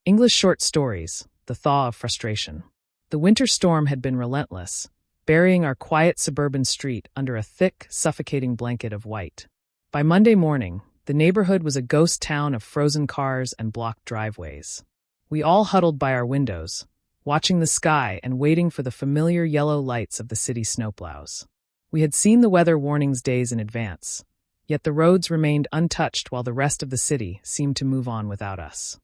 English short stories, The Thaw of Frustration. The winter storm had been relentless, burying our quiet suburban street under a thick, suffocating blanket of white. By Monday morning, the neighborhood was a ghost town of frozen cars and blocked driveways. We all huddled by our windows, watching the sky and waiting for the familiar yellow lights of the city snowplows. We had seen the weather warnings days in advance, yet the roads remained untouched while the rest of the city seemed to move on without us.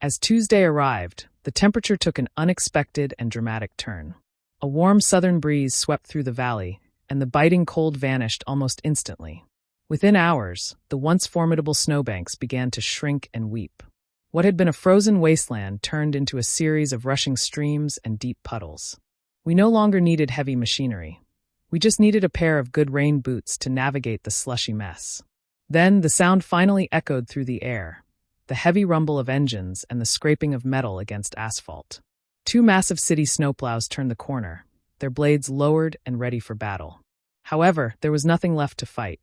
As Tuesday arrived, the temperature took an unexpected and dramatic turn. A warm southern breeze swept through the valley, and the biting cold vanished almost instantly. Within hours, the once formidable snowbanks began to shrink and weep. What had been a frozen wasteland turned into a series of rushing streams and deep puddles. We no longer needed heavy machinery. We just needed a pair of good rain boots to navigate the slushy mess. Then the sound finally echoed through the air, the heavy rumble of engines and the scraping of metal against asphalt. Two massive city snowplows turned the corner, their blades lowered and ready for battle. However, there was nothing left to fight.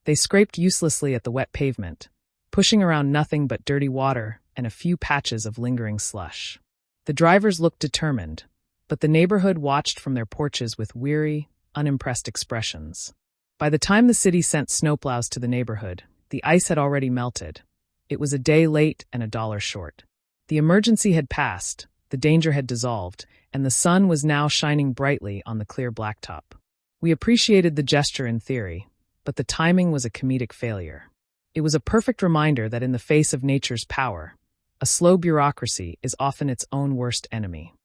They scraped uselessly at the wet pavement, pushing around nothing but dirty water and a few patches of lingering slush. The drivers looked determined, but the neighborhood watched from their porches with weary, unimpressed expressions. By the time the city sent snowplows to the neighborhood, the ice had already melted. It was a day late and $1 short. The emergency had passed, the danger had dissolved, and the sun was now shining brightly on the clear blacktop. We appreciated the gesture in theory, but the timing was a comedic failure. It was a perfect reminder that in the face of nature's power, a slow bureaucracy is often its own worst enemy.